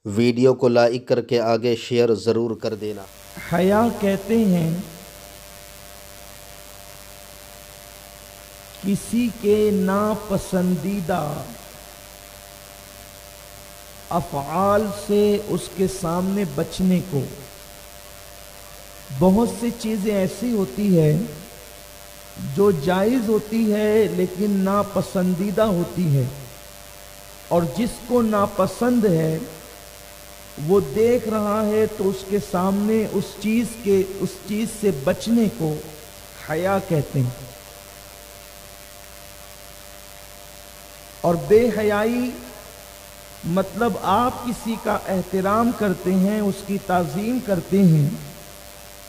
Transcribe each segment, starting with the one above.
Video کو like کر کے آگے شیئر ضرور کر دینا۔ حیا کہتے ہیں کسی کے ناپسندیدہ افعال سے اس کے سامنے بچنے کو۔ بہت سی چیزیں ایسی ہوتی ہے جو جائز ہوتی ہے لیکن ناپسندیدہ ہوتی ہے، اور جس کو ناپسند ہے وہ دیکھ رہا ہے تو اس کے سامنے اس چیز سے بچنے کو حیا کہتے ہیں۔ اور بے حیائی مطلب آپ کسی کا احترام کرتے ہیں، اس کی تعظیم کرتے ہیں،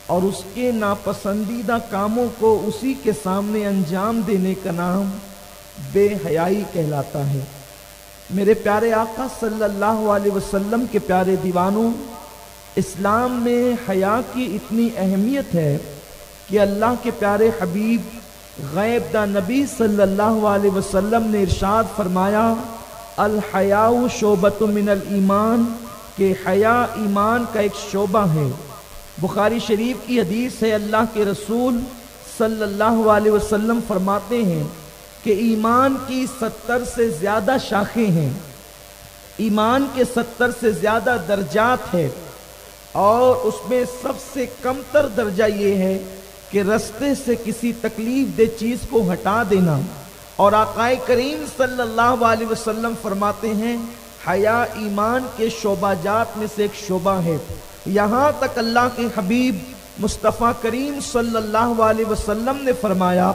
اور اس کے ناپسندیدہ کاموں کو اسی کے سامنے انجام دینے کا نام بے حیائی کہلاتا ہے۔ میرے پیارے آقا صلی اللہ علیہ وسلم کے پیارے دیوانوں، اسلام میں حیا کی اتنی اہمیت ہے کہ اللہ کے پیارے حبیب غیب دا نبی صلی اللہ علیہ وسلم نے ارشاد فرمایا، الحیاء شعبۃ من الایمان، کہ حیا ایمان کا ایک شعبہ ہے۔ بخاری شریف کی حدیث ہے، اللہ کے رسول صلی اللہ علیہ وسلم فرماتے ہیں کہ ایمان کی 70 سے زیادہ شاخیں ہیں، ایمان کے 70 سے زیادہ درجات ہیں، اور اس میں سب سے کم تر درجہ یہ ہے کہ رستے سے کسی تکلیف دہ چیز کو ہٹا دینا۔ اور آقا کریم صلی اللہ علیہ وسلم فرماتے ہیں حیا ایمان کے شعبہ جات میں سے ایک شعبہ ہے۔ یہاں تک اللہ کے حبیب مصطفیٰ کریم صلی اللہ علیہ وسلم نے فرمایا،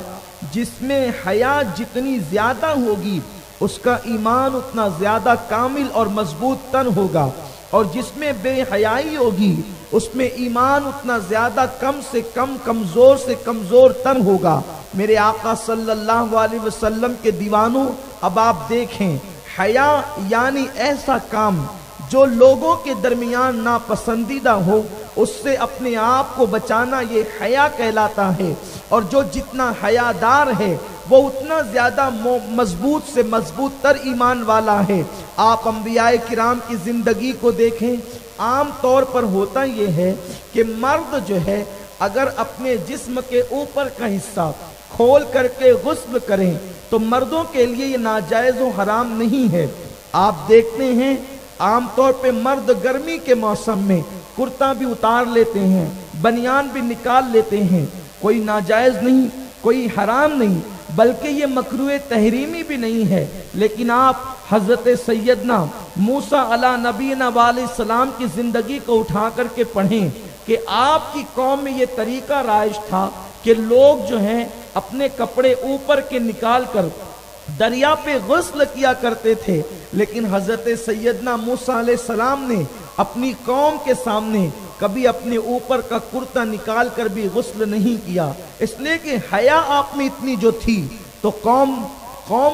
جس میں حیا جتنی زیادہ ہوگی اس کا ایمان اتنا زیادہ کامل اور مضبوط تر ہوگا، اور جس میں بے حیائی ہوگی اس میں ایمان اتنا زیادہ کم سے کم، کمزور سے کمزور تر ہوگا۔ میرے آقا صلی اللہ علیہ وسلم کے دیوانوں، اب آپ دیکھیں، حیا یعنی ایسا کام جو لوگوں کے درمیان ناپسندیدہ ہو، اس سے اپنے آپ کو بچانا، یہ حیا کہلاتا ہے۔ اور جو جتنا حیا دار ہے وہ اتنا زیادہ مضبوط سے مضبوط تر ایمان والا ہے۔ آپ انبیاء کرام کی زندگی کو دیکھیں، عام طور پر ہوتا یہ ہے کہ مرد جو ہے اگر اپنے جسم کے اوپر کا حصہ کھول کر کے غسل کریں تو مردوں کے لیے یہ ناجائز و حرام نہیں ہے۔ آپ دیکھتے ہیں عام طور پہ مرد گرمی کے موسم میں کرتا بھی اتار لیتے ہیں، بنیان بھی نکال لیتے ہیں، کوئی ناجائز نہیں، کوئی حرام نہیں، بلکہ یہ مکروہ تحریمی بھی نہیں ہے۔ لیکن آپ حضرت سیدنا موسیٰ علیہ نبینا علیہ السلام کی زندگی کو اٹھا کر کے پڑھیں کہ آپ کی قوم میں یہ طریقہ رائج تھا کہ لوگ جو ہیں اپنے کپڑے اوپر کے نکال کر دریا پہ غسل کیا کرتے تھے، لیکن حضرت سیدنا موسیٰ علیہ السلام نے اپنی قوم کے سامنے کبھی اپنے اوپر کا کرتا نکال کر بھی غسل نہیں کیا، اس لیے کہ حیا آپ میں اتنی جو تھی۔ تو قوم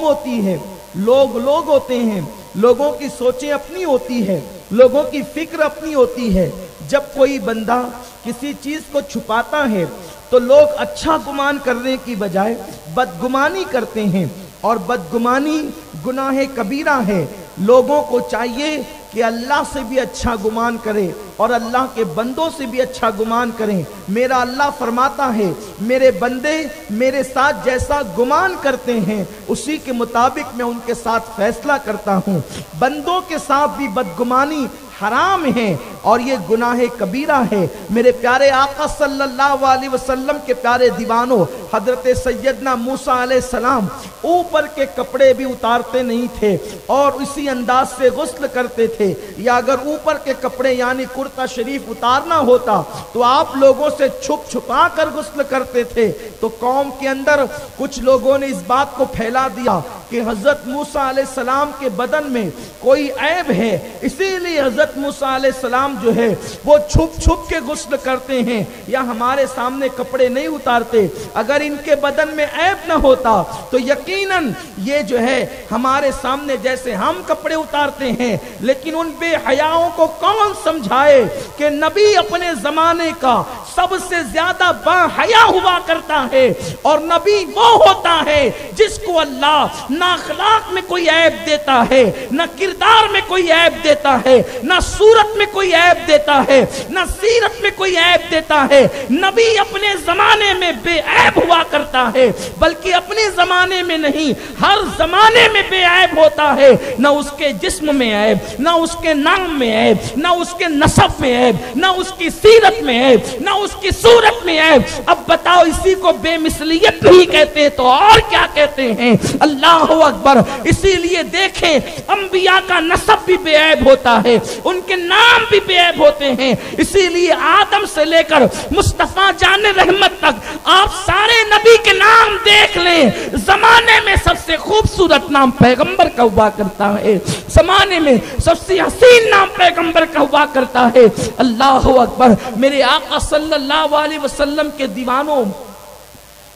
ہوتی ہے، لوگ ہوتے ہیں، لوگوں کی سوچیں اپنی ہوتی ہے، لوگوں کی فکر اپنی ہوتی ہے۔ جب کوئی بندہ کسی چیز کو چھپاتا ہے تو لوگ اچھا گمان کرنے کی بجائے بدگمانی کرتے ہیں، اور بدگمانی گناہ کبیرہ ہے۔ لوگوں کو چاہیے کہ اللہ سے بھی اچھا گمان کرے اور اللہ کے بندوں سے بھی اچھا گمان کریں۔ میرا اللہ فرماتا ہے میرے بندے میرے ساتھ جیسا گمان کرتے ہیں اسی کے مطابق میں ان کے ساتھ فیصلہ کرتا ہوں۔ بندوں کے ساتھ بھی بدگمانی حرام ہے اور یہ گناہ کبیرہ ہے۔ میرے پیارے آقا صلی اللہ علیہ وسلم کے پیارے دیوانوں، حضرت سیدنا موسیٰ علیہ السلام اوپر کے کپڑے بھی اتارتے نہیں تھے اور اسی انداز سے غسل کرتے تھے، یا اگر اوپر کے کپڑے یعنی کرتا شریف اتارنا ہوتا تو آپ لوگوں سے چھپا کر غسل کرتے تھے۔ تو قوم کے اندر کچھ لوگوں نے اس بات کو پھیلا دیا کہ حضرت موسیٰ علیہ السلام کے بدن میں کوئی عیب ہے، اسی لیے حضرت موسیٰ علیہ السلام جو ہے وہ چھپ کے غسل کرتے ہیں یا ہمارے سامنے کپڑے نہیں اتارتے۔ اگر ان کے بدن میں عیب نہ ہوتا تو یقیناً یہ جو ہے ہمارے سامنے جیسے ہم کپڑے اتارتے ہیں، لیکن ان بے حیاؤں کو کون سمجھائے کہ نبی اپنے زمانے کا سب سے زیادہ باحیا ہوا کرتا ہے، اور نبی وہ ہوتا ہے جس کو اللہ نہ اخلاق میں کوئی عیب دیتا ہے، نہ کردار میں کوئی عیب دیتا ہے، نہ صورت میں کوئی عیب دیتا ہے، نہ سیرت میں کوئی عیب دیتا ہے۔ نبی اپنے زمانے میں بے عیب ہوا کرتا ہے، بلکہ اپنے زمانے میں نہیں، ہر زمانے میں بے عیب ہوتا ہے۔ نہ اس کے جسم میں عیب، نہ اس کے نام میں عیب، نہ اس کے نسب میں عیب، نہ اس کی سیرت میں عیب، نہ اس کی صورت میں عیب۔ اب بتاؤ اسی کو بے مثلیت نہیں کہتے تو اور کیا کہتے ہیں؟ اللہ اکبر۔ اسی لیے دیکھیں انبیاء کا نسب بھی بے عیب ہوتا ہے، ان کے نام بھی بے عیب ہوتے ہیں۔ اسی لیے آدم سے لے کر مصطفیٰ جان رحمت تک آپ سارے نبی کے نام دیکھ لیں، زمانے میں سب سے خوبصورت نام پیغمبر کا ہوا کرتا ہے، زمانے میں سب سے حسین نام پیغمبر کا ہوا کرتا ہے۔ اللہ اکبر۔ میرے آقا صلی اللہ علیہ وسلم کے دیوانوں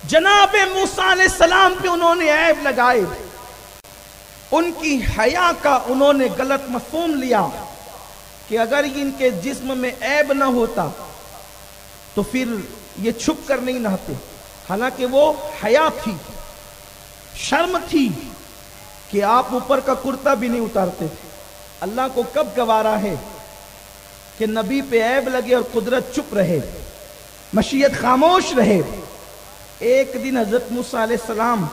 جناب موسیٰ علیہ السلام پہ انہوں نے عیب لگائے، ان کی حیا کا انہوں نے غلط مفہوم لیا کہ اگر ان کے جسم میں عیب نہ ہوتا تو پھر یہ چھپ کر نہیں نہاتے، حالانکہ وہ حیا تھی، شرم تھی کہ آپ اوپر کا کرتا بھی نہیں اتارتے تھے۔ اللہ کو کب گوارا ہے کہ نبی پہ عیب لگے اور قدرت چپ رہے، مشیت خاموش رہے۔ ایک دن حضرت موسیٰ علیہ السلام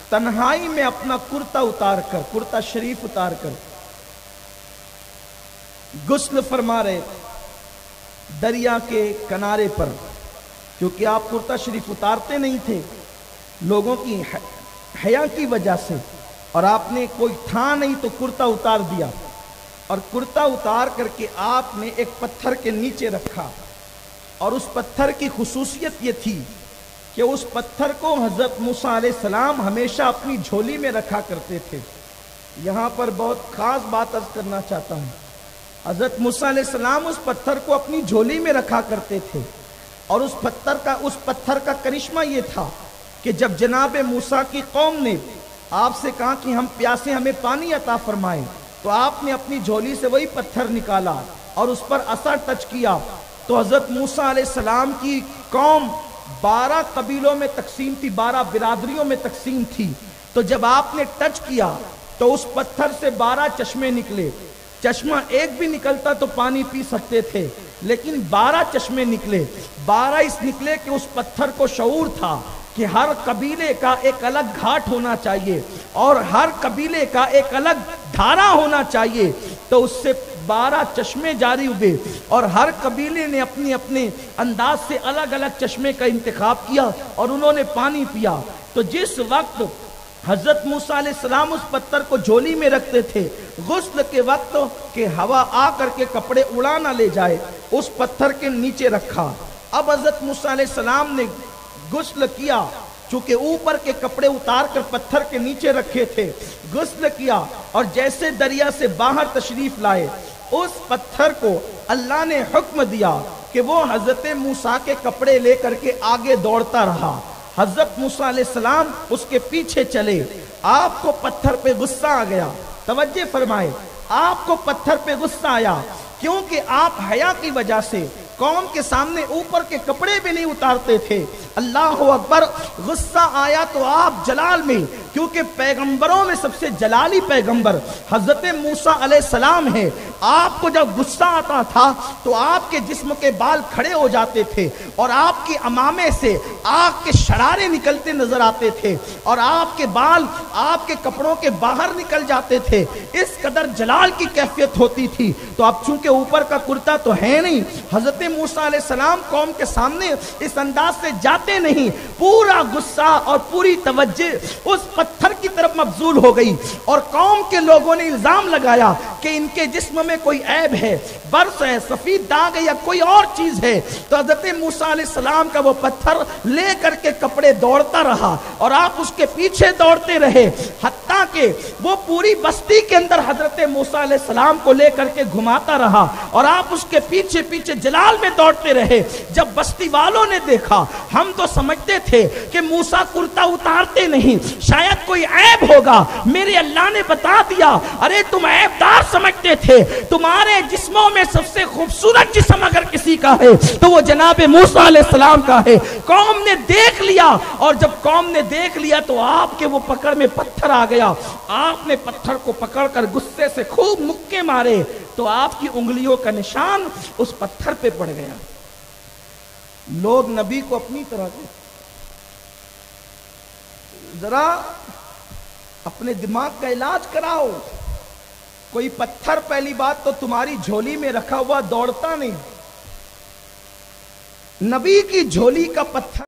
تنہائی میں اپنا کرتا اتار کر، کرتا شریف اتار کر غسل فرما رہے دریا کے کنارے پر، کیونکہ آپ کرتا شریف اتارتے نہیں تھے لوگوں کی حیا کی وجہ سے، اور آپ نے کوئی تھا نہیں تو کرتا اتار دیا، اور کرتا اتار کر کے آپ نے ایک پتھر کے نیچے رکھا، اور اس پتھر کی خصوصیت یہ تھی کہ اس پتھر کو حضرت موسیٰ علیہ السلام ہمیشہ اپنی جھولی میں رکھا کرتے تھے۔ یہاں پر بہت خاص بات عرض کرنا چاہتا ہوں، حضرت موسیٰ علیہ السلام اس پتھر کو اپنی جھولی میں رکھا کرتے تھے، اور اس پتھر کا کرشمہ یہ تھا کہ جب جناب موسیٰ کی قوم نے آپ سے کہا کہ ہم پیاسے، ہمیں پانی عطا فرمائے، تو آپ نے اپنی جھولی سے وہی پتھر نکالا اور اس پر اثر ٹچ کیا، تو حضرت موسیٰ علیہ السلام کی قوم 12 قبیلوں میں تقسیم تھی، 12 برادریوں میں تقسیم تھی، تو جب آپ نے ٹچ کیا تو اس پتھر سے 12 چشمے نکلے۔ چشمہ ایک بھی نکلتا تو پانی پی سکتے تھے، لیکن 12 چشمے نکلے۔ 12 اس نکلے کہ اس پتھر کو شعور تھا کہ ہر قبیلے کا ایک الگ گھاٹ ہونا چاہیے اور ہر قبیلے کا ایک الگ دھارا ہونا چاہیے، تو اس سے 12 چشمے جاری ہوئے، اور ہر قبیلے نے اپنے اپنے انداز سے الگ الگ چشمے کا انتخاب کیا اور انہوں نے پانی پیا۔ تو جس وقت حضرت موسیٰ علیہ السلام اس پتھر کو جھولی میں رکھتے تھے، غسل کے وقت کہ ہوا آ کر کے کپڑے اڑا نہ لے جائے، اس پتھر کے نیچے رکھا۔ اب حضرت موسیٰ علیہ السلام نے غسل کیا، چونکہ اوپر کے کپڑے اتار کر پتھر کے نیچے رکھے تھے، غسل کیا، اور جیسے دریا سے باہر تشریف لائے، اس پتھر کو اللہ نے حکم دیا کہ وہ حضرت موسیٰ کے کپڑے لے کر کے آگے دوڑتا رہا۔ حضرت موسیٰ علیہ السلام اس کے پیچھے چلے۔ آپ کو پتھر پہ غصہ آ گیا، توجہ فرمائے، آپ کو پتھر پہ غصہ آیا، کیونکہ آپ حیا کی وجہ سے قوم کے سامنے اوپر کے کپڑے بھی نہیں اتارتے تھے۔ اللہ اکبر۔ غصہ آیا تو آپ جلال میں، کیونکہ پیغمبروں میں سب سے جلالی پیغمبر حضرت موسیٰ علیہ السلام ہے، آپ کو جب غصہ آتا تھا تو آپ کے جسم کے بال کھڑے ہو جاتے تھے، اور آپ کے امامے سے آگ کے شرارے نکلتے نظر آتے تھے، اور آپ کے بال آپ کے کپڑوں کے باہر نکل جاتے تھے، اس قدر جلال کی کیفیت ہوتی تھی۔ تو اب چونکہ اوپر کا کرتا تو ہے نہیں، حضرت موسیٰ علیہ السلام قوم کے سامنے اس انداز سے جاتے نہیں، پورا غصہ اور پوری توجہ اس پتھر کی طرف مبذول ہو گئی، اور قوم کے لوگوں نے الزام لگایا کہ ان کے جسم میں کوئی عیب ہے، برس ہے، سفید داغ ہے، یا کوئی اور چیز ہے۔ تو حضرت موسیٰ علیہ السلام کا وہ پتھر لے کر کے کپڑے دوڑتا رہا، اور آپ اس کے پیچھے دوڑتے رہے، حتیٰ کے وہ پوری بستی کے اندر حضرت موسیٰ علیہ السلام کو لے کر کے گھماتا رہا اور آپ اس کے پیچھے پیچھے جلال میں دوڑتے رہے. جب بستی والوں نے دیکھا, ہم تو سمجھتے تھے کہ موسیٰ کرتا اتارتے نہیں, شاید کوئی عیب ہوگا. میرے اللہ نے بتا دیا, ارے تم عیب دار سمجھتے تھے, تمہارے جسموں میں سب سے خوبصورت جسم اگر کسی کا ہے تو وہ جناب موسیٰ علیہ السلام کا ہے. قوم نے دیکھ لیا, اور جب قوم نے دیکھ لیا تو آپ کے وہ پکڑ میں پتھر آ گیا. آپ نے پتھر کو پکڑ کر غصے سے خوب مکے مارے تو آپ کی انگلیوں کا نشان اس پتھر پہ پڑ گیا. لوگ نبی کو اپنی طرح سے, ذرا اپنے دماغ کا علاج کراؤ. کوئی پتھر پہلی بات تو تمہاری جھولی میں رکھا ہوا دوڑتا نہیں, نبی کی جھولی کا پتھر